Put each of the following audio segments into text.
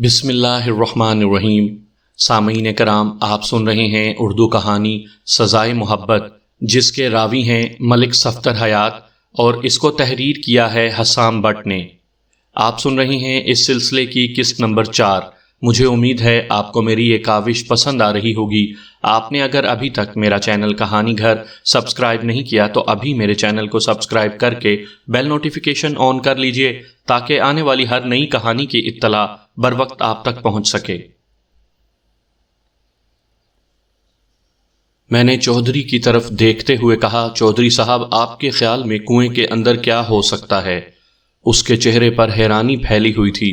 بسم اللہ الرحمن الرحیم۔ سامعین کرام، آپ سن رہے ہیں اردو کہانی سزائے محبت، جس کے راوی ہیں ملک صفدر حیات اور اس کو تحریر کیا ہے حسام بٹ نے۔ آپ سن رہے ہیں اس سلسلے کی قسط نمبر 4۔ مجھے امید ہے آپ کو میری یہ کاوش پسند آ رہی ہوگی۔ آپ نے اگر ابھی تک میرا چینل کہانی گھر سبسکرائب نہیں کیا تو ابھی میرے چینل کو سبسکرائب کر کے بیل نوٹیفیکیشن آن کر لیجئے تاکہ آنے والی ہر نئی کہانی کی اطلاع بر وقت آپ تک پہنچ سکے۔ میں نے چودھری کی طرف دیکھتے ہوئے کہا، چودھری صاحب، آپ کے خیال میں کنویں کے اندر کیا ہو سکتا ہے؟ اس کے چہرے پر حیرانی پھیلی ہوئی تھی۔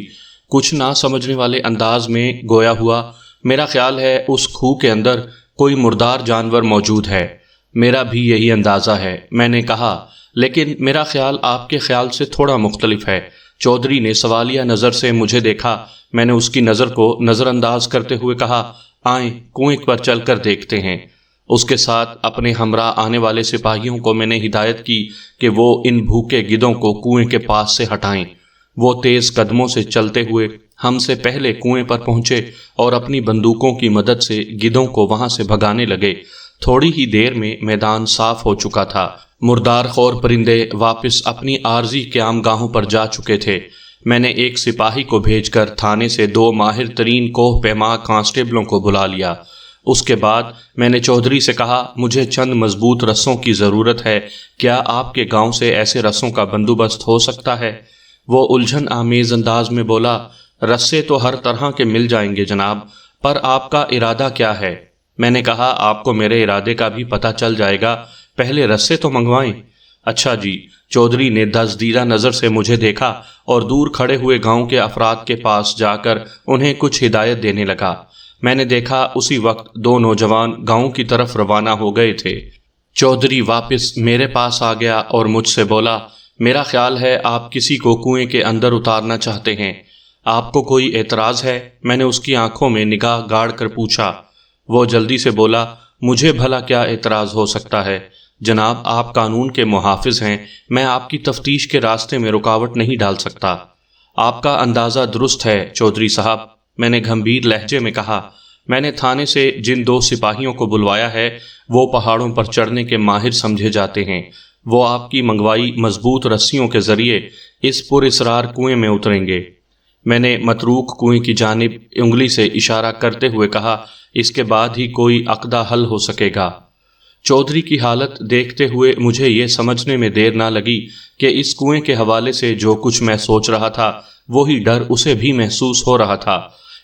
کچھ نہ سمجھنے والے انداز میں گویا ہوا، میرا خیال ہے اس کھو کے اندر کوئی مردار جانور موجود ہے۔ میرا بھی یہی اندازہ ہے، میں نے کہا، لیکن میرا خیال آپ کے خیال سے تھوڑا مختلف ہے۔ چودھری نے سوالیہ نظر سے مجھے دیکھا۔ میں نے اس کی نظر کو نظر انداز کرتے ہوئے کہا، آئیں کنویں پر چل کر دیکھتے ہیں۔ اس کے ساتھ اپنے ہمراہ آنے والے سپاہیوں کو میں نے ہدایت کی کہ وہ ان بھوکے گدھوں کو کنویں کے پاس سے ہٹائیں۔ وہ تیز قدموں سے چلتے ہوئے ہم سے پہلے کنویں پر پہنچے اور اپنی بندوقوں کی مدد سے گدھوں کو وہاں سے بھگانے لگے۔ تھوڑی ہی دیر میں میدان صاف ہو چکا تھا۔ مردار خور پرندے واپس اپنی عارضی قیام گاہوں پر جا چکے تھے۔ میں نے ایک سپاہی کو بھیج کر تھانے سے 2 ماہر ترین کوہ پیما کانسٹیبلوں کو بلا لیا۔ اس کے بعد میں نے چودھری سے کہا، مجھے چند مضبوط رسوں کی ضرورت ہے، کیا آپ کے گاؤں سے ایسے رسوں کا بندوبست ہو سکتا ہے؟ وہ الجھن آمیز انداز میں بولا، رسے تو ہر طرح کے مل جائیں گے جناب، پر آپ کا ارادہ کیا ہے؟ میں نے کہا، آپ کو میرے ارادے کا بھی پتہ چل جائے گا، پہلے رسے تو منگوائیں۔ اچھا جی۔ چودھری نے دزدیدہ نظر سے مجھے دیکھا اور دور کھڑے ہوئے گاؤں کے افراد کے پاس جا کر انہیں کچھ ہدایت دینے لگا۔ میں نے دیکھا اسی وقت 2 نوجوان گاؤں کی طرف روانہ ہو گئے تھے۔ چودھری واپس میرے پاس آ گیا اور مجھ سے بولا، میرا خیال ہے آپ کسی کو کنویں کے اندر اتارنا چاہتے ہیں، آپ کو کوئی اعتراض ہے؟ میں نے اس کی آنکھوں میں نگاہ گاڑ کر پوچھا۔ وہ جلدی سے بولا، مجھے بھلا کیا اعتراض ہو سکتا ہے جناب، آپ قانون کے محافظ ہیں، میں آپ کی تفتیش کے راستے میں رکاوٹ نہیں ڈال سکتا۔ آپ کا اندازہ درست ہے چودھری صاحب، میں نے گھمبیر لہجے میں کہا۔ میں نے تھانے سے جن 2 سپاہیوں کو بلوایا ہے وہ پہاڑوں پر چڑھنے کے ماہر سمجھے جاتے ہیں۔ وہ آپ کی منگوائی مضبوط رسیوں کے ذریعے اس پر اسرار کنویں میں اتریں گے۔ میں نے متروک کنویں کی جانب انگلی سے اشارہ کرتے ہوئے کہا، اس کے بعد ہی کوئی عقدہ حل ہو سکے گا۔ چودھری کی حالت دیکھتے ہوئے مجھے یہ سمجھنے میں دیر نہ لگی کہ اس کنویں کے حوالے سے جو کچھ میں سوچ رہا تھا وہی ڈر اسے بھی محسوس ہو رہا تھا۔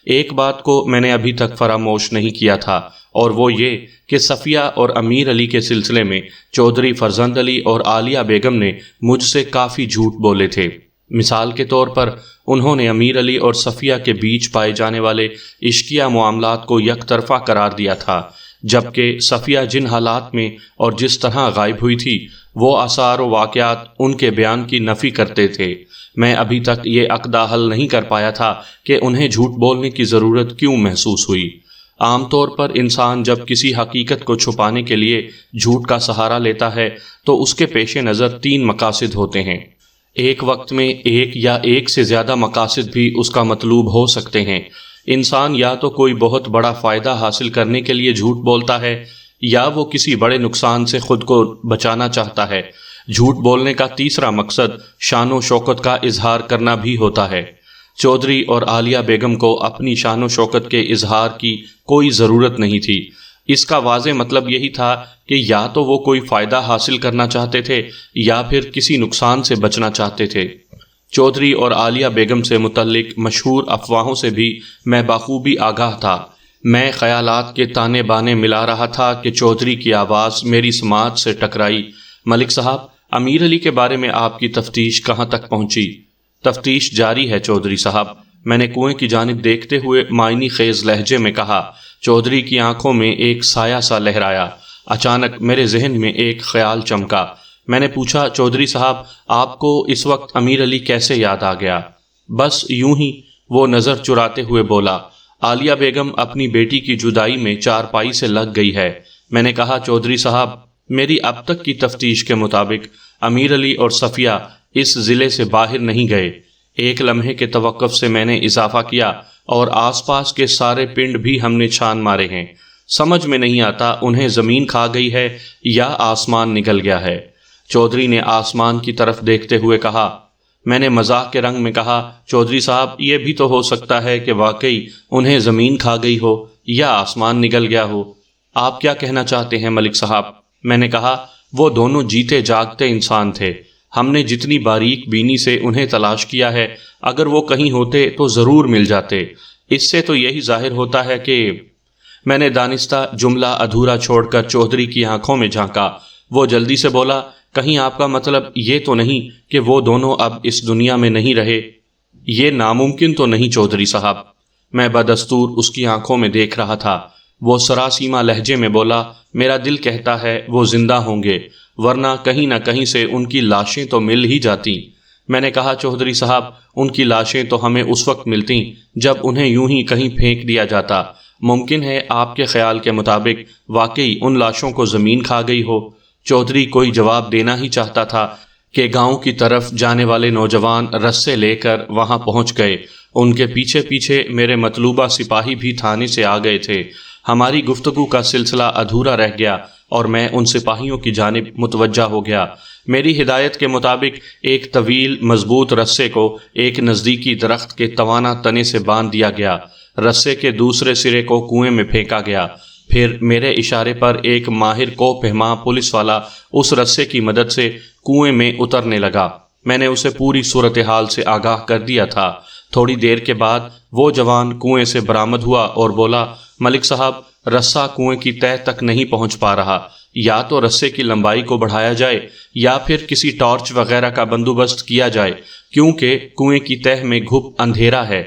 ایک بات کو میں نے ابھی تک فراموش نہیں کیا تھا، اور وہ یہ کہ صفیہ اور امیر علی کے سلسلے میں چودھری فرزند علی اور عالیہ بیگم نے مجھ سے کافی جھوٹ بولے تھے۔ مثال کے طور پر انہوں نے امیر علی اور صفیہ کے بیچ پائے جانے والے عشقیہ معاملات کو یک طرفہ قرار دیا تھا، جبکہ صفیہ جن حالات میں اور جس طرح غائب ہوئی تھی وہ آثار و واقعات ان کے بیان کی نفی کرتے تھے۔ میں ابھی تک یہ عقدہ حل نہیں کر پایا تھا کہ انہیں جھوٹ بولنے کی ضرورت کیوں محسوس ہوئی۔ عام طور پر انسان جب کسی حقیقت کو چھپانے کے لیے جھوٹ کا سہارا لیتا ہے تو اس کے پیش نظر 3 مقاصد ہوتے ہیں۔ ایک وقت میں ایک یا ایک سے زیادہ مقاصد بھی اس کا مطلوب ہو سکتے ہیں۔ انسان یا تو کوئی بہت بڑا فائدہ حاصل کرنے کے لیے جھوٹ بولتا ہے، یا وہ کسی بڑے نقصان سے خود کو بچانا چاہتا ہے۔ جھوٹ بولنے کا تیسرا مقصد شان و شوکت کا اظہار کرنا بھی ہوتا ہے۔ چودھری اور عالیہ بیگم کو اپنی شان و شوکت کے اظہار کی کوئی ضرورت نہیں تھی۔ اس کا واضح مطلب یہی تھا کہ یا تو وہ کوئی فائدہ حاصل کرنا چاہتے تھے یا پھر کسی نقصان سے بچنا چاہتے تھے۔ چودھری اور عالیہ بیگم سے متعلق مشہور افواہوں سے بھی میں بخوبی آگاہ تھا۔ میں خیالات کے تانے بانے ملا رہا تھا کہ چودھری کی آواز میری سماعت سے ٹکرائی۔ ملک صاحب، امیر علی کے بارے میں آپ کی تفتیش کہاں تک پہنچی؟ تفتیش جاری ہے چودھری صاحب، میں نے کنویں کی جانب دیکھتے ہوئے معنی خیز لہجے میں کہا۔ چودھری کی آنکھوں میں ایک سایہ سا لہرایا۔ اچانک میرے ذہن میں ایک خیال چمکا۔ میں نے پوچھا، چودھری صاحب، آپ کو اس وقت امیر علی کیسے یاد آ گیا؟ بس یوں ہی، وہ نظر چراتے ہوئے بولا۔ عالیہ بیگم اپنی بیٹی کی جدائی میں چارپائی سے لگ گئی ہے۔ میں نے کہا، چودھری صاحب، میری اب تک کی تفتیش کے مطابق امیر علی اور صفیہ اس ضلع سے باہر نہیں گئے۔ ایک لمحے کے توقف سے میں نے اضافہ کیا، اور آس پاس کے سارے پنڈ بھی ہم نے چھان مارے ہیں۔ سمجھ میں نہیں آتا انہیں زمین کھا گئی ہے یا آسمان نگل گیا ہے۔ چودھری نے آسمان کی طرف دیکھتے ہوئے کہا۔ میں نے مذاق کے رنگ میں کہا، چودھری صاحب یہ بھی تو ہو سکتا ہے کہ واقعی انہیں زمین کھا گئی ہو یا آسمان نگل گیا ہو۔ آپ کیا کہنا چاہتے ہیں ملک صاحب؟ میں نے کہا، وہ دونوں جیتے جاگتے انسان تھے، ہم نے جتنی باریک بینی سے انہیں تلاش کیا ہے، اگر وہ کہیں ہوتے تو ضرور مل جاتے۔ اس سے تو یہی ظاہر ہوتا ہے کہ… میں نے دانستہ جملہ ادھورا چھوڑ کر چودھری کی آنکھوں میں جھانکا۔ وہ جلدی سے بولا، کہیں آپ کا مطلب یہ تو نہیں کہ وہ دونوں اب اس دنیا میں نہیں رہے؟ یہ ناممکن تو نہیں چودھری صاحب۔ میں بدستور اس کی آنکھوں میں دیکھ رہا تھا۔ وہ سراسیمہ لہجے میں بولا، میرا دل کہتا ہے وہ زندہ ہوں گے، ورنہ کہیں نہ کہیں سے ان کی لاشیں تو مل ہی جاتی۔ میں نے کہا، چودھری صاحب ان کی لاشیں تو ہمیں اس وقت ملتی جب انہیں یوں ہی کہیں پھینک دیا جاتا۔ ممکن ہے آپ کے خیال کے مطابق واقعی ان لاشوں کو زمین کھا گئی ہو۔ چودھری کوئی جواب دینا ہی چاہتا تھا کہ گاؤں کی طرف جانے والے نوجوان رسے لے کر وہاں پہنچ گئے۔ ان کے پیچھے پیچھے میرے مطلوبہ سپاہی بھی تھانے سے آ گئے تھے۔ ہماری گفتگو کا سلسلہ ادھورا رہ گیا اور میں ان سپاہیوں کی جانب متوجہ ہو گیا۔ میری ہدایت کے مطابق ایک طویل مضبوط رسے کو ایک نزدیکی درخت کے توانا تنے سے باندھ دیا گیا۔ رسے کے دوسرے سرے کو کنویں میں پھینکا گیا۔ پھر میرے اشارے پر ایک ماہر کوہ پیما پولیس والا اس رسے کی مدد سے کنویں میں اترنے لگا۔ میں نے اسے پوری صورتحال سے آگاہ کر دیا تھا۔ تھوڑی دیر کے بعد وہ جوان کنویں سے برآمد ہوا اور بولا، ملک صاحب رسہ کنویں کی تہہ تک نہیں پہنچ پا رہا، یا تو رسے کی لمبائی کو بڑھایا جائے یا پھر کسی ٹارچ وغیرہ کا بندوبست کیا جائے، کیونکہ کنویں کی تہہ میں گھپ اندھیرا ہے۔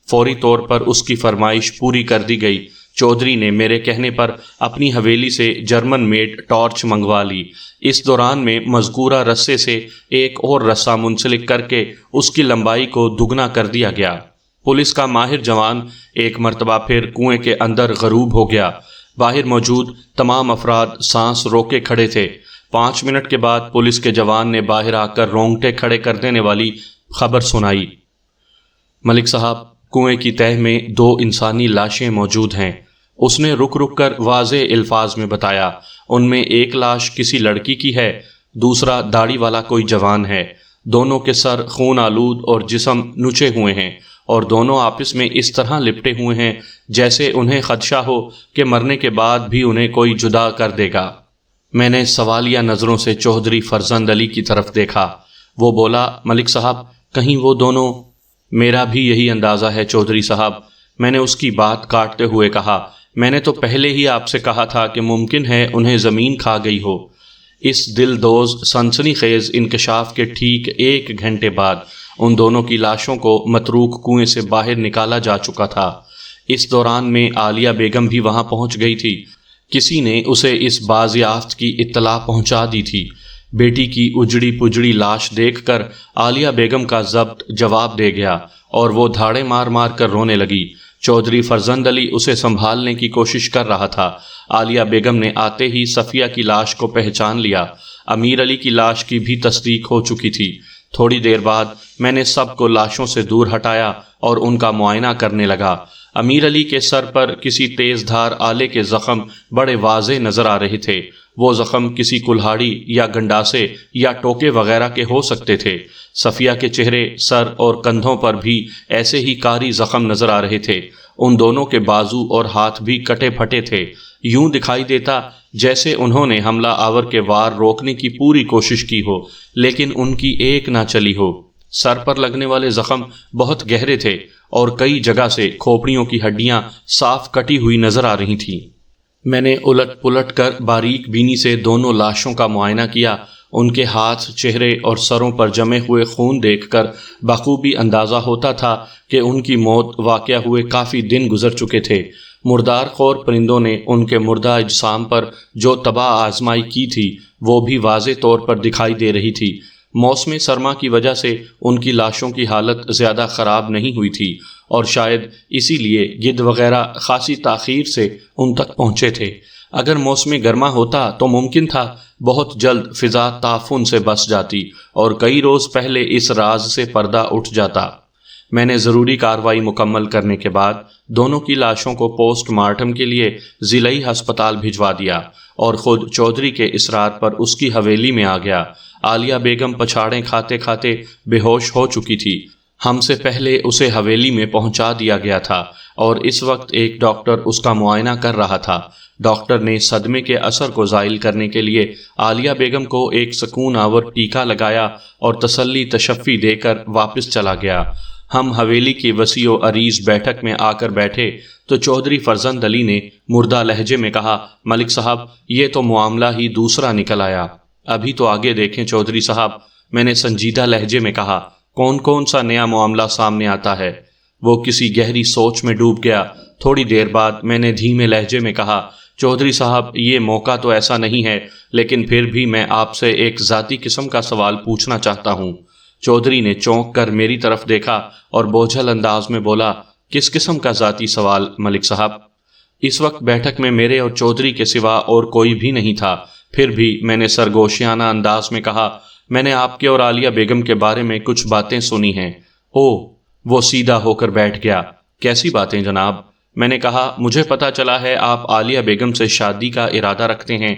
فوری طور پر اس کی فرمائش پوری کر دی گئی۔ چودھری نے میرے کہنے پر اپنی حویلی سے جرمن میڈ ٹارچ منگوا لی۔ اس دوران میں مذکورہ رسے سے ایک اور رسہ منسلک کر کے اس کی لمبائی کو دگنا کر دیا گیا۔ پولیس کا ماہر جوان ایک مرتبہ پھر کنویں کے اندر غروب ہو گیا۔ باہر موجود تمام افراد سانس روکے کھڑے تھے۔ 5 منٹ کے بعد پولیس کے جوان نے باہر آ کر رونگٹے کھڑے کر دینے والی خبر سنائی، ملک صاحب کنویں کی تہہ میں 2 انسانی لاشیں موجود ہیں۔ اس نے رک رک کر واضح الفاظ میں بتایا، ان میں ایک لاش کسی لڑکی کی ہے، دوسرا داڑھی والا کوئی جوان ہے۔ دونوں کے سر خون آلود اور جسم نچے ہوئے ہیں، اور دونوں آپس میں اس طرح لپٹے ہوئے ہیں جیسے انہیں خدشہ ہو کہ مرنے کے بعد بھی انہیں کوئی جدا کر دے گا۔ میں نے سوالیہ نظروں سے چودھری فرزند علی کی طرف دیکھا۔ وہ بولا، ملک صاحب کہیں وہ دونوں… میرا بھی یہی اندازہ ہے چودھری صاحب۔ میں نے اس کی بات کاٹتے ہوئے کہا، میں نے تو پہلے ہی آپ سے کہا تھا کہ ممکن ہے انہیں زمین کھا گئی ہو۔ اس دل دوز سنسنی خیز انکشاف کے ٹھیک 1 گھنٹے بعد ان دونوں کی لاشوں کو متروک کنویں سے باہر نکالا جا چکا تھا۔ اس دوران میں عالیہ بیگم بھی وہاں پہنچ گئی تھی۔ کسی نے اسے اس بازیافت کی اطلاع پہنچا دی تھی۔ بیٹی کی اجڑی پجڑی لاش دیکھ کر عالیہ بیگم کا ضبط جواب دے گیا اور وہ دھاڑے مار مار کر رونے لگی۔ چودھری فرزند علی اسے سنبھالنے کی کوشش کر رہا تھا۔ عالیہ بیگم نے آتے ہی صفیہ کی لاش کو پہچان لیا۔ امیر علی کی لاش کی بھی تصدیق ہو چکی تھی۔ تھوڑی دیر بعد میں نے سب کو لاشوں سے دور ہٹایا اور ان کا معائنہ کرنے لگا۔ امیر علی کے سر پر کسی تیز دھار آلے کے زخم بڑے واضح نظر آ رہے تھے۔ وہ زخم کسی کلہاڑی یا گنڈاسے یا ٹوکے وغیرہ کے ہو سکتے تھے۔ صفیہ کے چہرے، سر اور کندھوں پر بھی ایسے ہی کاری زخم نظر آ رہے تھے۔ ان دونوں کے بازو اور ہاتھ بھی کٹے پھٹے تھے۔ یوں دکھائی دیتا جیسے انہوں نے حملہ آور کے وار روکنے کی پوری کوشش کی ہو، لیکن ان کی ایک نہ چلی ہو۔ سر پر لگنے والے زخم بہت گہرے تھے اور کئی جگہ سے کھوپڑیوں کی ہڈیاں صاف کٹی ہوئی نظر آ رہی تھیں۔ میں نے الٹ پلٹ کر باریک بینی سے دونوں لاشوں کا معائنہ کیا۔ ان کے ہاتھ، چہرے اور سروں پر جمے ہوئے خون دیکھ کر بخوبی اندازہ ہوتا تھا کہ ان کی موت واقع ہوئے کافی دن گزر چکے تھے۔ مردار خور پرندوں نے ان کے مردہ اجسام پر جو تباہ آزمائی کی تھی وہ بھی واضح طور پر دکھائی دے رہی تھی۔ موسم سرما کی وجہ سے ان کی لاشوں کی حالت زیادہ خراب نہیں ہوئی تھی اور شاید اسی لیے گدھ وغیرہ خاصی تاخیر سے ان تک پہنچے تھے۔ اگر موسم گرما ہوتا تو ممکن تھا بہت جلد فضا تعفن سے بس جاتی اور کئی روز پہلے اس راز سے پردہ اٹھ جاتا۔ میں نے ضروری کارروائی مکمل کرنے کے بعد دونوں کی لاشوں کو پوسٹ مارٹم کے لیے ضلعی ہسپتال بھجوا دیا اور خود چودھری کے اصرار پر اس کی حویلی میں آ گیا۔ عالیہ بیگم پچھاڑیں کھاتے کھاتے بے ہوش ہو چکی تھی۔ ہم سے پہلے اسے حویلی میں پہنچا دیا گیا تھا اور اس وقت ایک ڈاکٹر اس کا معائنہ کر رہا تھا۔ ڈاکٹر نے صدمے کے اثر کو زائل کرنے کے لیے عالیہ بیگم کو ایک سکون آور ٹیکہ لگایا اور تسلی تشفی دے کر واپس چلا گیا۔ ہم حویلی کی وسیع و عریض بیٹھک میں آ کر بیٹھے تو چودھری فرزند علی نے مردہ لہجے میں کہا، ملک صاحب یہ تو معاملہ ہی دوسرا نکل آیا، ابھی تو آگے دیکھیں چودھری صاحب۔ میں نے سنجیدہ لہجے میں کہا، کون سا نیا معاملہ سامنے آتا ہے؟ وہ کسی گہری سوچ میں ڈوب گیا۔ تھوڑی دیر بعد میں نے دھیمے لہجے میں کہا، چودھری صاحب یہ موقع تو ایسا نہیں ہے، لیکن پھر بھی میں آپ سے ایک ذاتی قسم کا سوال پوچھنا چاہتا ہوں۔ چودھری نے چونک کر میری طرف دیکھا اور بوجھل انداز میں بولا، کس قسم کا ذاتی سوال ملک صاحب؟ اس وقت بیٹھک میں میرے اور چودھری کے سوا اور کوئی بھی نہیں تھا، پھر بھی میں نے سرگوشیانہ انداز میں کہا، میں نے آپ کے اور عالیہ بیگم کے بارے میں کچھ باتیں سنی ہیں۔ وہ سیدھا ہو کر بیٹھ گیا۔ کیسی باتیں جناب؟ میں نے کہا، مجھے پتا چلا ہے آپ عالیہ بیگم سے شادی کا ارادہ رکھتے ہیں۔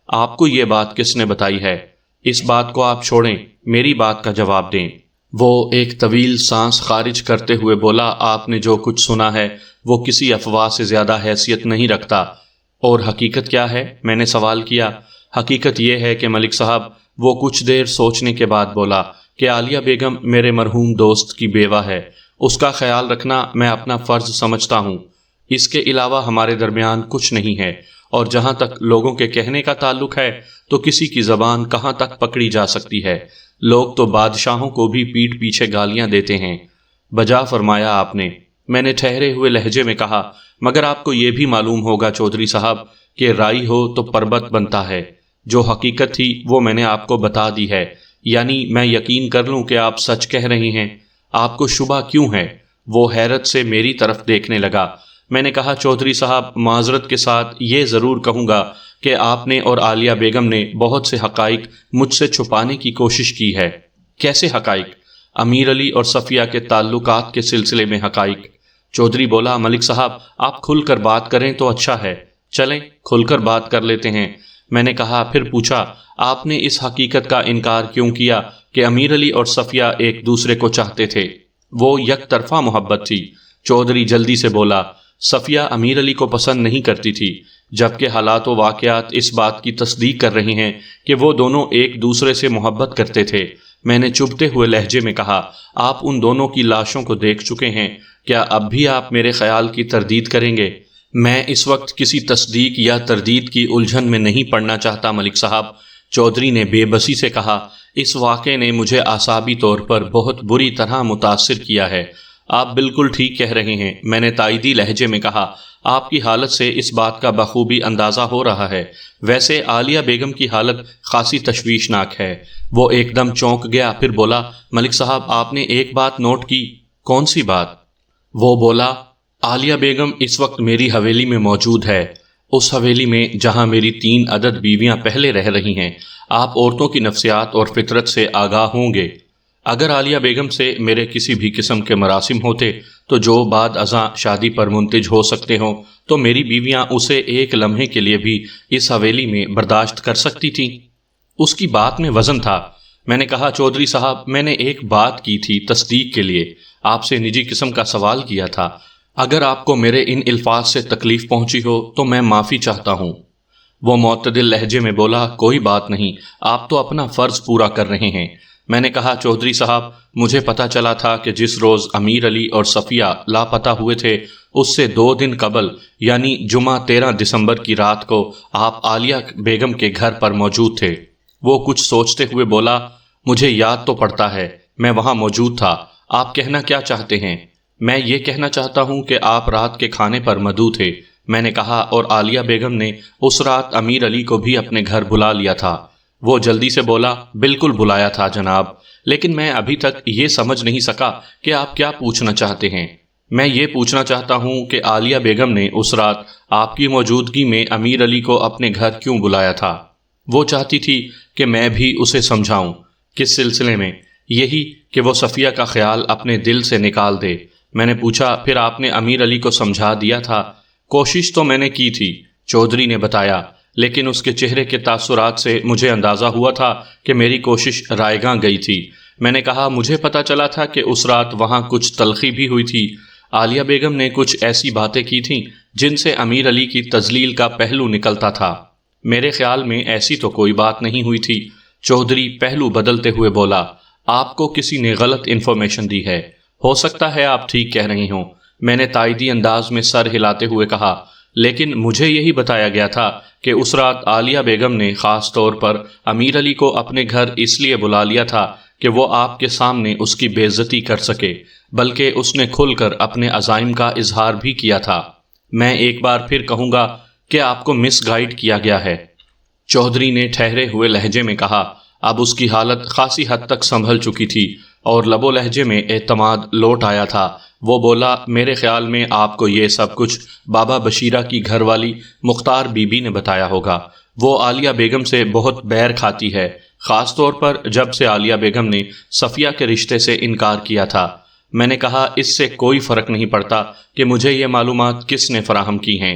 آپ کو یہ بات کس نے بتائی ہے؟ اس بات کو آپ چھوڑیں، میری بات کا جواب دیں۔ وہ ایک طویل سانس خارج کرتے ہوئے بولا، آپ نے جو کچھ سنا ہے وہ کسی افواہ سے زیادہ حیثیت نہیں رکھتا۔ اور حقیقت کیا ہے؟ میں نے سوال کیا۔ حقیقت یہ ہے کہ ملک صاحب، وہ کچھ دیر سوچنے کے بعد بولا کہ عالیہ بیگم میرے مرحوم دوست کی بیوہ ہے، اس کا خیال رکھنا میں اپنا فرض سمجھتا ہوں۔ اس کے علاوہ ہمارے درمیان کچھ نہیں ہے، اور جہاں تک لوگوں کے کہنے کا تعلق ہے تو کسی کی زبان کہاں تک پکڑی جا سکتی ہے؟ لوگ تو بادشاہوں کو بھی پیٹھ پیچھے گالیاں دیتے ہیں۔ بجا فرمایا آپ نے، میں نے ٹھہرے ہوئے لہجے میں کہا، مگر آپ کو یہ بھی معلوم ہوگا چودھری صاحب کہ رائی ہو تو پربت بنتا ہے۔ جو حقیقت تھی وہ میں نے آپ کو بتا دی ہے، یعنی میں یقین کر لوں کہ آپ سچ کہہ رہے ہیں۔ آپ کو شبہ کیوں ہے؟ وہ حیرت سے میری طرف دیکھنے لگا۔ میں نے کہا، چودھری صاحب معذرت کے ساتھ یہ ضرور کہوں گا کہ آپ نے اور عالیہ بیگم نے بہت سے حقائق مجھ سے چھپانے کی کوشش کی ہے۔ کیسے حقائق؟ امیر علی اور صفیہ کے تعلقات کے سلسلے میں حقائق۔ چودھری بولا، ملک صاحب آپ کھل کر بات کریں تو اچھا ہے، چلیں کھل کر بات کر لیتے ہیں۔ میں نے کہا، پھر پوچھا، آپ نے اس حقیقت کا انکار کیوں کیا کہ امیر علی اور صفیہ ایک دوسرے کو چاہتے تھے؟ وہ یک طرفہ محبت تھی۔ چودھری جلدی سے بولا، صفیہ امیر علی کو پسند نہیں کرتی تھی، جبکہ حالات و واقعات اس بات کی تصدیق کر رہے ہیں کہ وہ دونوں ایک دوسرے سے محبت کرتے تھے۔ میں نے چبھتے ہوئے لہجے میں کہا، آپ ان دونوں کی لاشوں کو دیکھ چکے ہیں، کیا اب بھی آپ میرے خیال کی تردید کریں گے؟ میں اس وقت کسی تصدیق یا تردید کی الجھن میں نہیں پڑنا چاہتا ملک صاحب، چودھری نے بے بسی سے کہا۔ اس واقعے نے مجھے اعصابی طور پر بہت بری طرح متاثر کیا ہے۔ آپ بالکل ٹھیک کہہ رہے ہیں، میں نے تائیدی لہجے میں کہا۔ آپ کی حالت سے اس بات کا بخوبی اندازہ ہو رہا ہے۔ ویسے عالیہ بیگم کی حالت خاصی تشویشناک ہے۔ وہ ایک دم چونک گیا، پھر بولا، ملک صاحب آپ نے ایک بات نوٹ کی؟ کون سی بات؟ وہ بولا، عالیہ بیگم اس وقت میری حویلی میں موجود ہے، اس حویلی میں جہاں میری 3 عدد بیویاں پہلے رہ رہی ہیں۔ آپ عورتوں کی نفسیات اور فطرت سے آگاہ ہوں گے۔ اگر عالیہ بیگم سے میرے کسی بھی قسم کے مراسم ہوتے تو جو بعد ازاں شادی پر منتج ہو سکتے ہوں، تو میری بیویاں اسے ایک لمحے کے لیے بھی اس حویلی میں برداشت کر سکتی تھیں۔ اس کی بات میں وزن تھا۔ میں نے کہا، چودھری صاحب میں نے ایک بات کی تھی تصدیق کے لیے، آپ سے نجی قسم کا سوال کیا تھا۔ اگر آپ کو میرے ان الفاظ سے تکلیف پہنچی ہو تو میں معافی چاہتا ہوں۔ وہ معتدل لہجے میں بولا، کوئی بات نہیں، آپ تو اپنا فرض پورا کر رہے ہیں۔ میں نے کہا، چودھری صاحب مجھے پتا چلا تھا کہ جس روز امیر علی اور صفیہ لاپتہ ہوئے تھے اس سے 2 دن قبل، یعنی جمعہ 13 دسمبر کی رات کو آپ عالیہ بیگم کے گھر پر موجود تھے۔ وہ کچھ سوچتے ہوئے بولا، مجھے یاد تو پڑتا ہے، میں وہاں موجود تھا۔ آپ کہنا کیا چاہتے ہیں؟ میں یہ کہنا چاہتا ہوں کہ آپ رات کے کھانے پر مدعو تھے، میں نے کہا، اور عالیہ بیگم نے اس رات امیر علی کو بھی اپنے گھر بلا لیا تھا۔ وہ جلدی سے بولا، بالکل بلایا تھا جناب، لیکن میں ابھی تک یہ سمجھ نہیں سکا کہ آپ کیا پوچھنا چاہتے ہیں۔ میں یہ پوچھنا چاہتا ہوں کہ عالیہ بیگم نے اس رات آپ کی موجودگی میں امیر علی کو اپنے گھر کیوں بلایا تھا؟ وہ چاہتی تھی کہ میں بھی اسے سمجھاؤں۔ کس سلسلے میں؟ یہی کہ وہ صفیہ کا خیال اپنے دل سے نکال دے۔ میں نے پوچھا پھر آپ نے امیر علی کو سمجھا دیا تھا؟ کوشش تو میں نے کی تھی، چودھری نے بتایا، لیکن اس کے چہرے کے تاثرات سے مجھے اندازہ ہوا تھا کہ میری کوشش رائیگاں گئی تھی۔ میں نے کہا مجھے پتہ چلا تھا کہ اس رات وہاں کچھ تلخی بھی ہوئی تھی۔ عالیہ بیگم نے کچھ ایسی باتیں کی تھیں جن سے امیر علی کی تذلیل کا پہلو نکلتا تھا۔ میرے خیال میں ایسی تو کوئی بات نہیں ہوئی تھی۔ چودھری پہلو بدلتے ہوئے بولا، آپ کو کسی نے غلط انفارمیشن دی ہے، ہو سکتا ہے آپ ٹھیک کہہ رہی ہوں۔ میں نے تائیدی انداز میں سر ہلاتے ہوئے کہا، لیکن مجھے یہی بتایا گیا تھا کہ اس رات عالیہ بیگم نے خاص طور پر امیر علی کو اپنے گھر اس لیے بلا لیا تھا کہ وہ آپ کے سامنے اس کی بے عزتی کر سکے، بلکہ اس نے کھل کر اپنے عزائم کا اظہار بھی کیا تھا۔ میں ایک بار پھر کہوں گا کہ آپ کو مس گائیڈ کیا گیا ہے۔ چودھری نے ٹھہرے ہوئے لہجے میں کہا۔ اب اس کی حالت خاصی حد تک سنبھل چکی تھی اور لب و لہجے میں اعتماد لوٹ آیا تھا۔ وہ بولا، میرے خیال میں آپ کو یہ سب کچھ بابا بشیرہ کی گھر والی مختار بی بی نے بتایا ہوگا۔ وہ عالیہ بیگم سے بہت بیر کھاتی ہے، خاص طور پر جب سے عالیہ بیگم نے صفیہ کے رشتے سے انکار کیا تھا۔ میں نے کہا، اس سے کوئی فرق نہیں پڑتا کہ مجھے یہ معلومات کس نے فراہم کی ہیں۔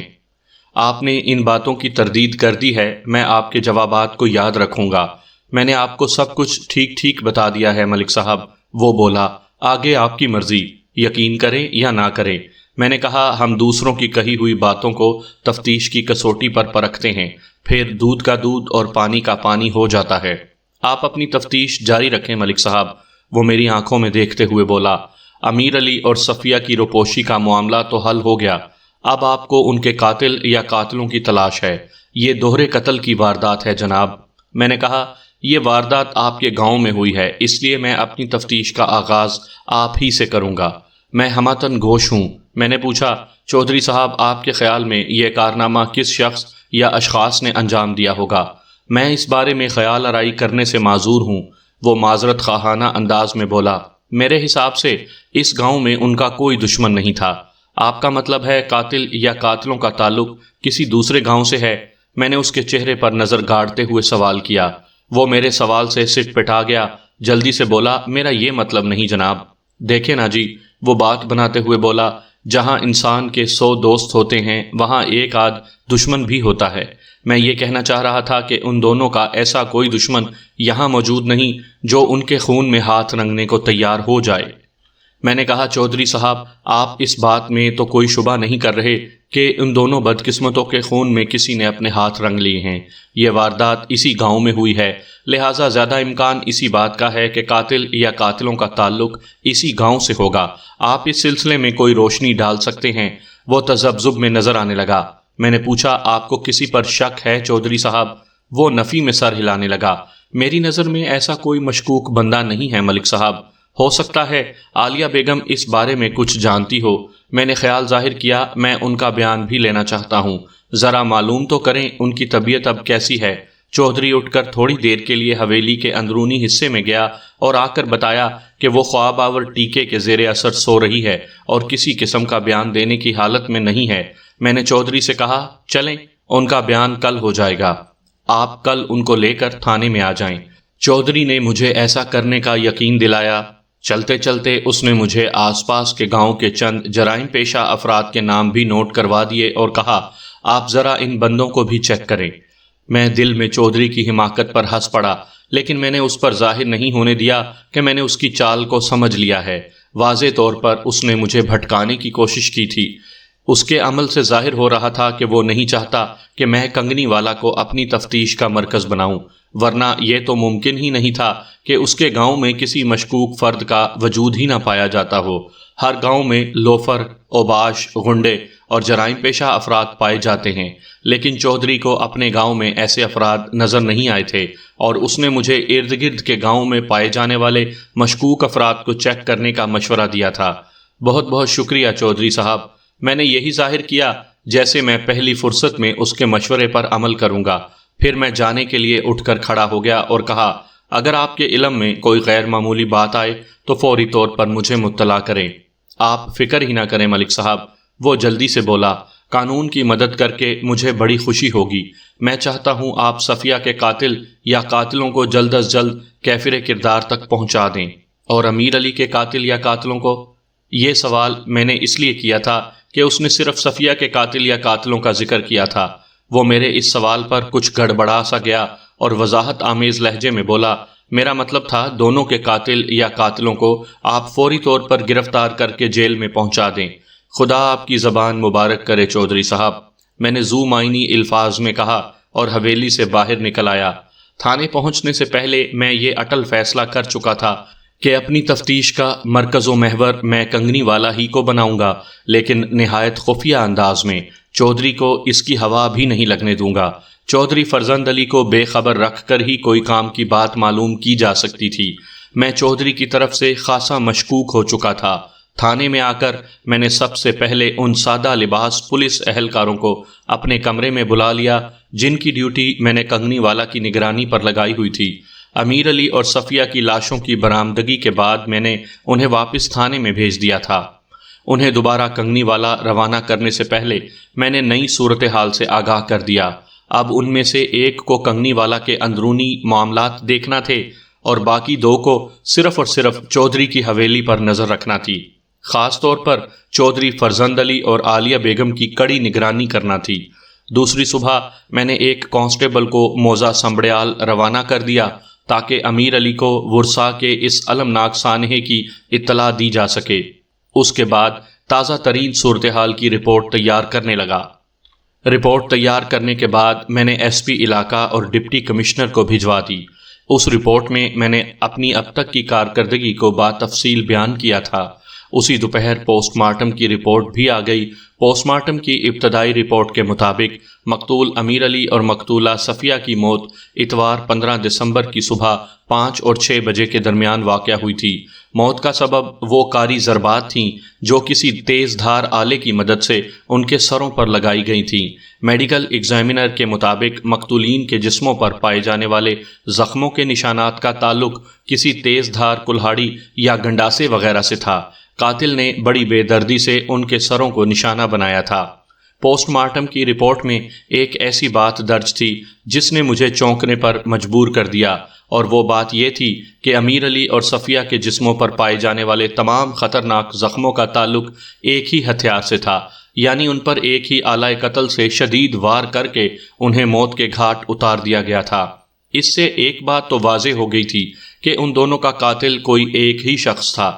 آپ نے ان باتوں کی تردید کر دی ہے، میں آپ کے جوابات کو یاد رکھوں گا۔ میں نے آپ کو سب کچھ ٹھیک بتا دیا ہے ملک صاحب، وہ بولا، آگے آپ کی مرضی، یقین کریں یا نہ کریں۔ میں نے کہا، ہم دوسروں کی کہی ہوئی باتوں کو تفتیش کی کسوٹی پر پرکھتے ہیں، پھر دودھ کا دودھ اور پانی کا پانی ہو جاتا ہے۔ آپ اپنی تفتیش جاری رکھیں ملک صاحب، وہ میری آنکھوں میں دیکھتے ہوئے بولا۔ امیر علی اور صفیہ کی روپوشی کا معاملہ تو حل ہو گیا، اب آپ کو ان کے قاتل یا قاتلوں کی تلاش ہے۔ یہ دوہرے قتل کی واردات ہے جناب۔ میں نے کہا، یہ واردات آپ کے گاؤں میں ہوئی ہے، اس لیے میں اپنی تفتیش کا آغاز آپ ہی سے کروں گا۔ میں ہماتن گوش ہوں۔ میں نے پوچھا، چودھری صاحب، آپ کے خیال میں یہ کارنامہ کس شخص یا اشخاص نے انجام دیا ہوگا؟ میں اس بارے میں خیال آرائی کرنے سے معذور ہوں، وہ معذرت خواہانہ انداز میں بولا۔ میرے حساب سے اس گاؤں میں ان کا کوئی دشمن نہیں تھا۔ آپ کا مطلب ہے قاتل یا قاتلوں کا تعلق کسی دوسرے گاؤں سے ہے؟ میں نے اس کے چہرے پر نظر گاڑتے ہوئے سوال کیا۔ وہ میرے سوال سے سٹ پٹا گیا، جلدی سے بولا، میرا یہ مطلب نہیں جناب۔ دیکھیں نا جی، وہ بات بناتے ہوئے بولا، جہاں انسان کے 100 دوست ہوتے ہیں وہاں ایک آدھ دشمن بھی ہوتا ہے۔ میں یہ کہنا چاہ رہا تھا کہ ان دونوں کا ایسا کوئی دشمن یہاں موجود نہیں جو ان کے خون میں ہاتھ رنگنے کو تیار ہو جائے۔ میں نے کہا، چودھری صاحب، آپ اس بات میں تو کوئی شبہ نہیں کر رہے کہ ان دونوں بدقسمتوں کے خون میں کسی نے اپنے ہاتھ رنگ لیے ہیں۔ یہ واردات اسی گاؤں میں ہوئی ہے، لہٰذا زیادہ امکان اسی بات کا ہے کہ قاتل یا قاتلوں کا تعلق اسی گاؤں سے ہوگا۔ آپ اس سلسلے میں کوئی روشنی ڈال سکتے ہیں؟ وہ تذبذب میں نظر آنے لگا۔ میں نے پوچھا، آپ کو کسی پر شک ہے چودھری صاحب؟ وہ نفی میں سر ہلانے لگا۔ میری نظر میں ایسا کوئی مشکوک بندہ نہیں ہے ملک صاحب۔ ہو سکتا ہے عالیہ بیگم اس بارے میں کچھ جانتی ہو۔ میں نے خیال ظاہر کیا، میں ان کا بیان بھی لینا چاہتا ہوں۔ ذرا معلوم تو کریں ان کی طبیعت اب کیسی ہے۔ چودھری اٹھ کر تھوڑی دیر کے لیے حویلی کے اندرونی حصے میں گیا اور آ کر بتایا کہ وہ خواب آور ٹیکے کے زیر اثر سو رہی ہے اور کسی قسم کا بیان دینے کی حالت میں نہیں ہے۔ میں نے چودھری سے کہا، چلیں، ان کا بیان کل ہو جائے گا، آپ کل ان کو لے کر تھانے میں آ جائیں۔ چودھری نے مجھے ایسا کرنے کا یقین دلایا۔ چلتے چلتے اس نے مجھے آس پاس کے گاؤں کے چند جرائم پیشہ افراد کے نام بھی نوٹ کروا دیے اور کہا، آپ ذرا ان بندوں کو بھی چیک کریں۔ میں دل میں چودھری کی حماقت پر ہنس پڑا، لیکن میں نے اس پر ظاہر نہیں ہونے دیا کہ میں نے اس کی چال کو سمجھ لیا ہے۔ واضح طور پر اس نے مجھے بھٹکانے کی کوشش کی تھی۔ اس کے عمل سے ظاہر ہو رہا تھا کہ وہ نہیں چاہتا کہ میں کنگنی والا کو اپنی تفتیش کا مرکز بناؤں، ورنہ یہ تو ممکن ہی نہیں تھا کہ اس کے گاؤں میں کسی مشکوک فرد کا وجود ہی نہ پایا جاتا ہو۔ ہر گاؤں میں لوفر، اوباش، غنڈے اور جرائم پیشہ افراد پائے جاتے ہیں، لیکن چودھری کو اپنے گاؤں میں ایسے افراد نظر نہیں آئے تھے، اور اس نے مجھے ارد گرد کے گاؤں میں پائے جانے والے مشکوک افراد کو چیک کرنے کا مشورہ دیا تھا۔ بہت بہت شکریہ چودھری صاحب، میں نے یہی ظاہر کیا جیسے میں پہلی فرصت میں اس کے مشورے پر عمل کروں گا۔ پھر میں جانے کے لیے اٹھ کر کھڑا ہو گیا اور کہا، اگر آپ کے علم میں کوئی غیر معمولی بات آئے تو فوری طور پر مجھے مطلع کریں۔ آپ فکر ہی نہ کریں ملک صاحب، وہ جلدی سے بولا، قانون کی مدد کر کے مجھے بڑی خوشی ہوگی۔ میں چاہتا ہوں آپ صفیہ کے قاتل یا قاتلوں کو جلد از جلد کیفر کردار تک پہنچا دیں۔ اور امیر علی کے قاتل یا قاتلوں کو؟ یہ سوال میں نے اس لیے کیا تھا کہ اس نے صرف صفیہ کے قاتل یا قاتلوں کا ذکر کیا تھا۔ وہ میرے اس سوال پر کچھ گڑبڑا سا گیا اور وضاحت آمیز لہجے میں بولا، میرا مطلب تھا دونوں کے قاتل یا قاتلوں کو آپ فوری طور پر گرفتار کر کے جیل میں پہنچا دیں۔ خدا آپ کی زبان مبارک کرے چودھری صاحب، میں نے ذو معنی الفاظ میں کہا اور حویلی سے باہر نکل آیا۔ تھانے پہنچنے سے پہلے میں یہ اٹل فیصلہ کر چکا تھا کہ اپنی تفتیش کا مرکز و محور میں کنگنی والا ہی کو بناؤں گا، لیکن نہایت خفیہ انداز میں۔ چودھری کو اس کی ہوا بھی نہیں لگنے دوں گا۔ چودھری فرزند علی کو بے خبر رکھ کر ہی کوئی کام کی بات معلوم کی جا سکتی تھی۔ میں چودھری کی طرف سے خاصا مشکوک ہو چکا تھا۔ تھانے میں آ کر میں نے سب سے پہلے ان سادہ لباس پولیس اہلکاروں کو اپنے کمرے میں بلا لیا جن کی ڈیوٹی میں نے کنگنی والا کی نگرانی پر لگائی ہوئی تھی۔ امیر علی اور صفیہ کی لاشوں کی برآمدگی کے بعد میں نے انہیں واپس تھانے میں بھیج دیا تھا۔ انہیں دوبارہ کنگنی والا روانہ کرنے سے پہلے میں نے نئی صورتحال سے آگاہ کر دیا۔ اب ان میں سے ایک کو کنگنی والا کے اندرونی معاملات دیکھنا تھے اور باقی دو کو صرف اور صرف چودھری کی حویلی پر نظر رکھنا تھی۔ خاص طور پر چودھری فرزند علی اور عالیہ بیگم کی کڑی نگرانی کرنا تھی۔ دوسری صبح میں نے ایک کانسٹیبل کو موضع سنبڑیال روانہ کر دیا تاکہ امیر علی کو ورثاء کے اس المناک سانحے کی اطلاع دی جا سکے۔ اس کے بعد تازہ ترین صورتحال کی رپورٹ تیار کرنے لگا۔ رپورٹ تیار کرنے کے بعد میں نے ایس پی علاقہ اور ڈپٹی کمشنر کو بھجوا دی۔ اس رپورٹ میں نے اپنی اب تک کی کارکردگی کو بتفصیل بیان کیا تھا۔ اسی دوپہر پوسٹ مارٹم کی رپورٹ بھی آ گئی۔ پوسٹ مارٹم کی ابتدائی رپورٹ کے مطابق مقتول امیر علی اور مقتولہ صفیہ کی موت اتوار 15 دسمبر کی صبح 5 اور 6 بجے کے درمیان واقع ہوئی تھی۔ موت کا سبب وہ کاری ضربات تھیں جو کسی تیز دھار آلے کی مدد سے ان کے سروں پر لگائی گئی تھیں۔ میڈیکل ایگزامینر کے مطابق مقتولین کے جسموں پر پائے جانے والے زخموں کے نشانات کا تعلق کسی تیز دھار کلہاڑی یا گنڈاسے وغیرہ سے تھا۔ قاتل نے بڑی بے دردی سے ان کے سروں کو نشانہ بنایا تھا۔ پوسٹ مارٹم کی رپورٹ میں ایک ایسی بات درج تھی جس نے مجھے چونکنے پر مجبور کر دیا، اور وہ بات یہ تھی کہ امیر علی اور صفیہ کے جسموں پر پائے جانے والے تمام خطرناک زخموں کا تعلق ایک ہی ہتھیار سے تھا، یعنی ان پر ایک ہی آلہ قتل سے شدید وار کر کے انہیں موت کے گھاٹ اتار دیا گیا تھا۔ اس سے ایک بات تو واضح ہو گئی تھی کہ ان دونوں کا قاتل کوئی ایک ہی شخص تھا۔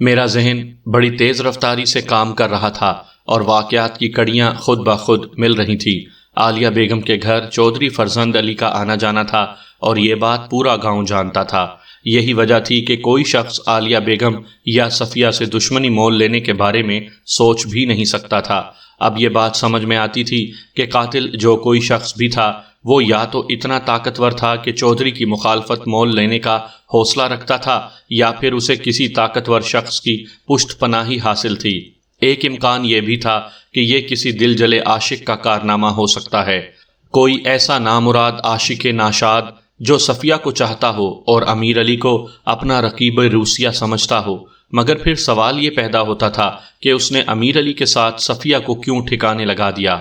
میرا ذہن بڑی تیز رفتاری سے کام کر رہا تھا اور واقعات کی کڑیاں خود بخود مل رہی تھیں۔ عالیہ بیگم کے گھر چودھری فرزند علی کا آنا جانا تھا اور یہ بات پورا گاؤں جانتا تھا۔ یہی وجہ تھی کہ کوئی شخص عالیہ بیگم یا صفیہ سے دشمنی مول لینے کے بارے میں سوچ بھی نہیں سکتا تھا۔ اب یہ بات سمجھ میں آتی تھی کہ قاتل جو کوئی شخص بھی تھا وہ یا تو اتنا طاقتور تھا کہ چودھری کی مخالفت مول لینے کا حوصلہ رکھتا تھا، یا پھر اسے کسی طاقتور شخص کی پشت پناہی حاصل تھی۔ ایک امکان یہ بھی تھا کہ یہ کسی دل جلے عاشق کا کارنامہ ہو سکتا ہے، کوئی ایسا نامراد عاشق ناشاد جو صفیہ کو چاہتا ہو اور امیر علی کو اپنا رقیب روسیہ سمجھتا ہو۔ مگر پھر سوال یہ پیدا ہوتا تھا کہ اس نے امیر علی کے ساتھ صفیہ کو کیوں ٹھکانے لگا دیا؟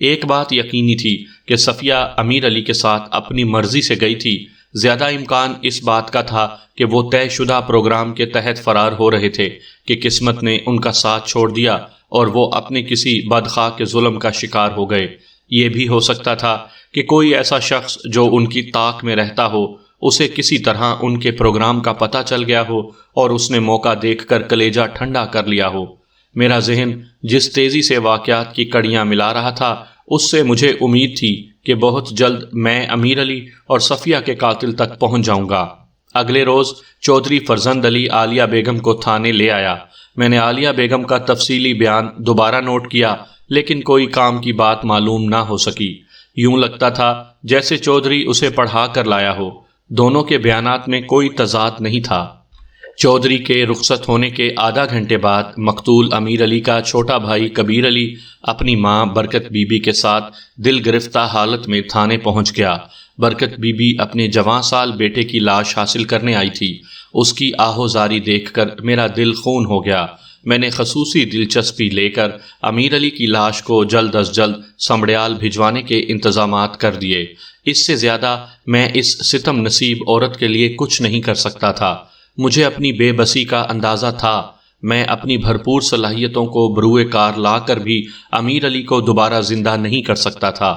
ایک بات یقینی تھی کہ صفیہ امیر علی کے ساتھ اپنی مرضی سے گئی تھی، زیادہ امکان اس بات کا تھا کہ وہ طے شدہ پروگرام کے تحت فرار ہو رہے تھے کہ قسمت نے ان کا ساتھ چھوڑ دیا اور وہ اپنے کسی بدخواہ کے ظلم کا شکار ہو گئے۔ یہ بھی ہو سکتا تھا کہ کوئی ایسا شخص جو ان کی طاق میں رہتا ہو، اسے کسی طرح ان کے پروگرام کا پتہ چل گیا ہو اور اس نے موقع دیکھ کر کلیجہ ٹھنڈا کر لیا ہو۔ میرا ذہن جس تیزی سے واقعات کی کڑیاں ملا رہا تھا، اس سے مجھے امید تھی کہ بہت جلد میں امیر علی اور صفیہ کے قاتل تک پہنچ جاؤں گا۔ اگلے روز چودھری فرزند علی عالیہ بیگم کو تھانے لے آیا۔ میں نے عالیہ بیگم کا تفصیلی بیان دوبارہ نوٹ کیا، لیکن کوئی کام کی بات معلوم نہ ہو سکی۔ یوں لگتا تھا جیسے چودھری اسے پڑھا کر لایا ہو۔ دونوں کے بیانات میں کوئی تضاد نہیں تھا۔ چودھری کے رخصت ہونے کے آدھا گھنٹے بعد مقتول امیر علی کا چھوٹا بھائی کبیر علی اپنی ماں برکت بی بی کے ساتھ دل گرفتہ حالت میں تھانے پہنچ گیا۔ برکت بی بی اپنے جوان سال بیٹے کی لاش حاصل کرنے آئی تھی۔ اس کی آہوزاری دیکھ کر میرا دل خون ہو گیا۔ میں نے خصوصی دلچسپی لے کر امیر علی کی لاش کو جلد از جلد سنبڑیال بھجوانے کے انتظامات کر دیے۔ اس سے زیادہ میں اس ستم نصیب عورت کے لیے کچھ نہیں کر سکتا تھا۔ مجھے اپنی بے بسی کا اندازہ تھا۔ میں اپنی بھرپور صلاحیتوں کو بروئے کار لا کر بھی امیر علی کو دوبارہ زندہ نہیں کر سکتا تھا۔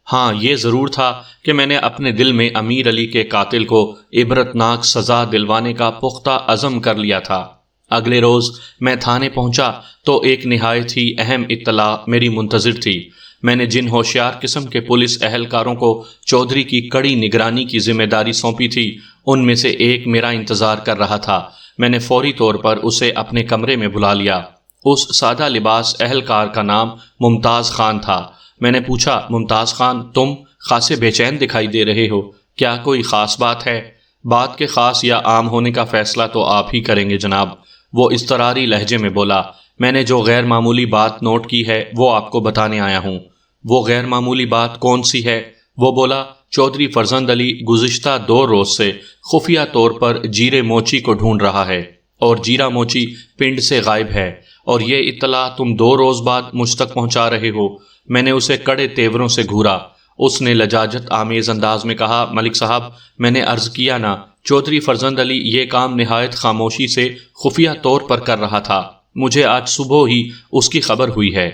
ہاں، یہ ضرور تھا کہ میں نے اپنے دل میں امیر علی کے قاتل کو عبرتناک سزا دلوانے کا پختہ عزم کر لیا تھا۔ اگلے روز میں تھانے پہنچا تو ایک نہایت ہی اہم اطلاع میری منتظر تھی۔ میں نے جن ہوشیار قسم کے پولیس اہلکاروں کو چودھری کی کڑی نگرانی کی ذمہ داری سونپی تھی، ان میں سے ایک میرا انتظار کر رہا تھا۔ میں نے فوری طور پر اسے اپنے کمرے میں بلا لیا۔ اس سادہ لباس اہلکار کا نام ممتاز خان تھا۔ میں نے پوچھا، ممتاز خان، تم خاصے بے چین دکھائی دے رہے ہو، کیا کوئی خاص بات ہے؟ بات کے خاص یا عام ہونے کا فیصلہ تو آپ ہی کریں گے جناب، وہ اضطراری لہجے میں بولا۔ میں نے جو غیر معمولی بات نوٹ کی ہے وہ آپ کو بتانے آیا ہوں۔ وہ غیر معمولی بات کون سی ہے؟ وہ بولا، چودھری فرزند علی گزشتہ 2 روز سے خفیہ طور پر جیرے موچی کو ڈھونڈ رہا ہے، اور جیرا موچی پنڈ سے غائب ہے، اور یہ اطلاع تم 2 روز بعد مجھ تک پہنچا رہے ہو۔ میں نے اسے کڑے تیوروں سے گھورا۔ اس نے لجاجت آمیز انداز میں کہا، ملک صاحب، میں نے عرض کیا نا، چودھری فرزند علی یہ کام نہایت خاموشی سے خفیہ طور پر کر رہا تھا۔ مجھے آج صبح ہی اس کی خبر ہوئی ہے۔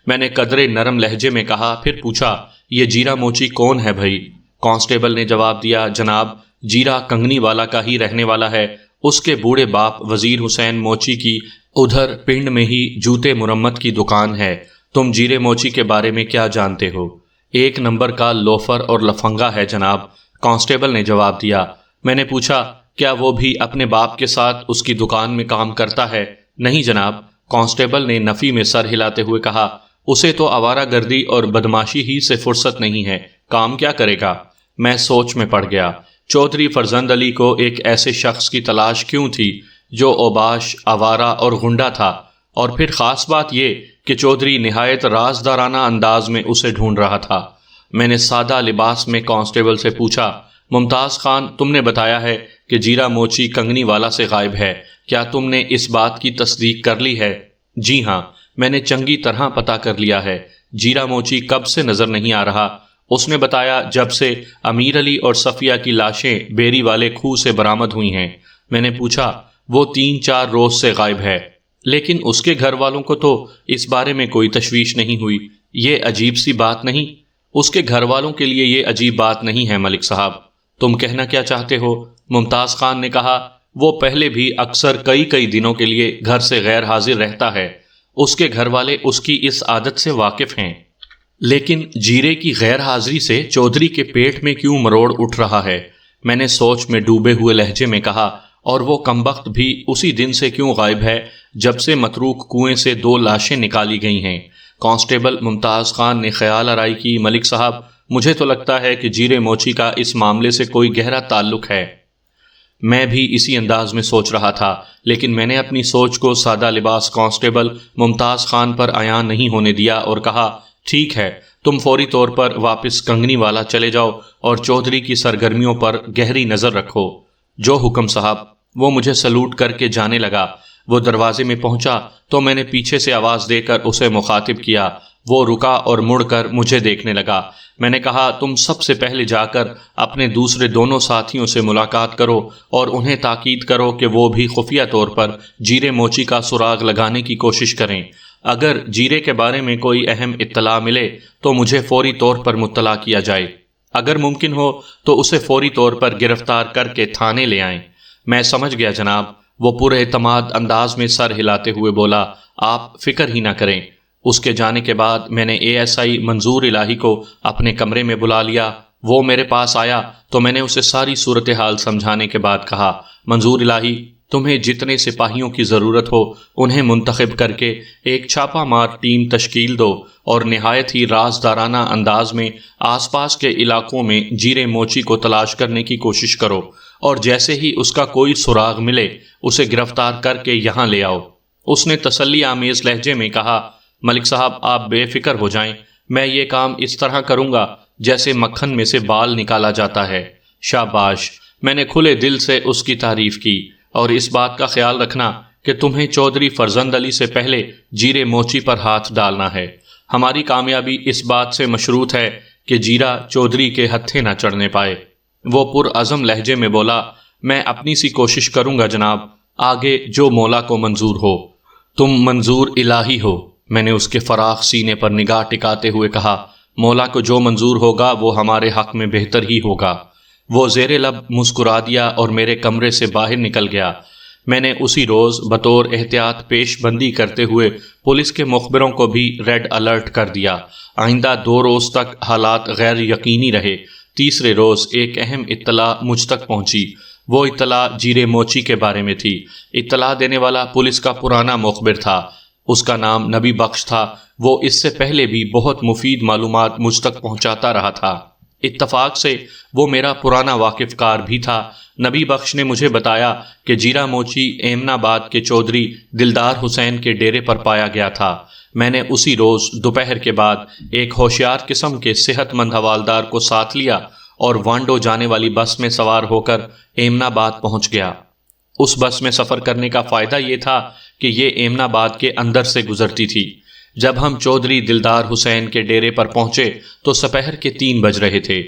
میں نے قدرے نرم لہجے میں کہا، پھر پوچھا، یہ جیرا موچی کون ہے بھائی؟ کانسٹیبل نے جواب دیا، جناب، جیرا کنگنی والا کا ہی رہنے والا ہے۔ اس کے بوڑھے باپ وزیر حسین موچی کی ادھر پنڈ میں ہی جوتے مرمت کی دکان ہے۔ تم جیرے موچی کے بارے میں کیا جانتے ہو؟ 1 نمبر کا لوفر اور لفنگا ہے جناب، کانسٹیبل نے جواب دیا۔ میں نے پوچھا، کیا وہ بھی اپنے باپ کے ساتھ اس کی دکان میں کام کرتا ہے؟ نہیں جناب، کانسٹیبل نے نفی میں سر ہلاتے ہوئے کہا، اسے تو آوارہ گردی اور بدماشی ہی سے فرصت نہیں ہے، کام کیا کرے گا؟ میں سوچ میں پڑ گیا۔ چودھری فرزند علی کو ایک ایسے شخص کی تلاش کیوں تھی جو اوباش، آوارہ اور غنڈہ تھا؟ اور پھر خاص بات یہ کہ چودھری نہایت رازدارانہ انداز میں اسے ڈھونڈ رہا تھا۔ میں نے سادہ لباس میں کانسٹیبل سے پوچھا، ممتاز خان، تم نے بتایا ہے کہ جیرا موچی کنگنی والا سے غائب ہے، کیا تم نے اس بات کی تصدیق کر لی ہے؟ جی ہاں، میں نے چنگی طرح پتہ کر لیا ہے۔ جیرا موچی کب سے نظر نہیں آ رہا؟ اس نے بتایا، جب سے امیر علی اور صفیہ کی لاشیں بیری والے کھوہ سے برآمد ہوئی ہیں۔ میں نے پوچھا، وہ 3-4 روز سے غائب ہے، لیکن اس کے گھر والوں کو تو اس بارے میں کوئی تشویش نہیں ہوئی۔ یہ عجیب سی بات نہیں؟ اس کے گھر والوں کے لیے یہ عجیب بات نہیں ہے ملک صاحب۔ تم کہنا کیا چاہتے ہو؟ ممتاز خان نے کہا، وہ پہلے بھی اکثر کئی دنوں کے لیے گھر سے غیر حاضر رہتا ہے۔ اس کے گھر والے اس کی اس عادت سے واقف ہیں، لیکن جیرے کی غیر حاضری سے چودھری کے پیٹ میں کیوں مروڑ اٹھ رہا ہے؟ میں نے سوچ میں ڈوبے ہوئے لہجے میں کہا، اور وہ کمبخت بھی اسی دن سے کیوں غائب ہے جب سے متروک کنویں سے 2 لاشیں نکالی گئی ہیں؟ کانسٹیبل ممتاز خان نے خیال آرائی کی، ملک صاحب، مجھے تو لگتا ہے کہ جیرے موچی کا اس معاملے سے کوئی گہرا تعلق ہے۔ میں بھی اسی انداز میں سوچ رہا تھا، لیکن میں نے اپنی سوچ کو سادہ لباس کانسٹیبل ممتاز خان پر عیاں نہیں ہونے دیا اور کہا، ٹھیک ہے، تم فوری طور پر واپس کنگنی والا چلے جاؤ اور چودھری کی سرگرمیوں پر گہری نظر رکھو۔ جو حکم صاحب۔ وہ مجھے سلوٹ کر کے جانے لگا۔ وہ دروازے میں پہنچا تو میں نے پیچھے سے آواز دے کر اسے مخاطب کیا۔ وہ رکا اور مڑ کر مجھے دیکھنے لگا۔ میں نے کہا، تم سب سے پہلے جا کر اپنے دوسرے دونوں ساتھیوں سے ملاقات کرو اور انہیں تاکید کرو کہ وہ بھی خفیہ طور پر جیرے موچی کا سراغ لگانے کی کوشش کریں۔ اگر جیرے کے بارے میں کوئی اہم اطلاع ملے تو مجھے فوری طور پر مطلع کیا جائے۔ اگر ممکن ہو تو اسے فوری طور پر گرفتار کر کے تھانے لے آئیں۔ میں سمجھ گیا جناب، وہ پر اعتماد انداز میں سر ہلاتے ہوئے بولا، آپ فکر ہی نہ کریں۔ اس کے جانے کے بعد میں نے ASI منظور الہی کو اپنے کمرے میں بلا لیا۔ وہ میرے پاس آیا تو میں نے اسے ساری صورتحال سمجھانے کے بعد کہا، منظور الہی، تمہیں جتنے سپاہیوں کی ضرورت ہو انہیں منتخب کر کے ایک چھاپہ مار ٹیم تشکیل دو اور نہایت ہی رازدارانہ انداز میں آس پاس کے علاقوں میں جیرے موچی کو تلاش کرنے کی کوشش کرو، اور جیسے ہی اس کا کوئی سراغ ملے اسے گرفتار کر کے یہاں لے آؤ۔ اس نے تسلی آمیز لہجے میں کہا، ملک صاحب، آپ بے فکر ہو جائیں، میں یہ کام اس طرح کروں گا جیسے مکھن میں سے بال نکالا جاتا ہے۔ شاباش۔ میں نے کھلے دل سے اس کی تعریف کی، اور اس بات کا خیال رکھنا کہ تمہیں چودھری فرزند علی سے پہلے جیرے موچی پر ہاتھ ڈالنا ہے۔ ہماری کامیابی اس بات سے مشروط ہے کہ جیرا چودھری کے ہتھے نہ چڑھنے پائے۔ وہ پرعزم لہجے میں بولا، میں اپنی سی کوشش کروں گا جناب، آگے جو مولا کو منظور ہو۔ تم منظور الہی ہو، میں نے اس کے فراخ سینے پر نگاہ ٹکاتے ہوئے کہا۔ مولا کو جو منظور ہوگا وہ ہمارے حق میں بہتر ہی ہوگا۔ وہ زیر لب مسکرا دیا اور میرے کمرے سے باہر نکل گیا۔ میں نے اسی روز بطور احتیاط پیش بندی کرتے ہوئے پولیس کے مخبروں کو بھی ریڈ الرٹ کر دیا۔ آئندہ 2 روز تک حالات غیر یقینی رہے۔ تیسرے روز ایک اہم اطلاع مجھ تک پہنچی۔ وہ اطلاع جیرے موچی کے بارے میں تھی۔ اطلاع دینے والا پولیس کا پرانا مخبر تھا، اس کا نام نبی بخش تھا۔ وہ اس سے پہلے بھی بہت مفید معلومات مجھ تک پہنچاتا رہا تھا۔ اتفاق سے وہ میرا پرانا واقف کار بھی تھا۔ نبی بخش نے مجھے بتایا کہ جیرا موچی ایمن آباد کے چودھری دلدار حسین کے ڈیرے پر پایا گیا تھا۔ میں نے اسی روز دوپہر کے بعد ایک ہوشیار قسم کے صحت مند حوالدار کو ساتھ لیا اور وانڈو جانے والی بس میں سوار ہو کر ایمن آباد پہنچ گیا۔ اس بس میں سفر کرنے کا فائدہ یہ تھا کہ یہ ایمن آباد کے اندر سے گزرتی تھی۔ جب ہم چودھری دلدار حسین کے ڈیرے پر پہنچے تو سپہر کے 3 بج رہے تھے۔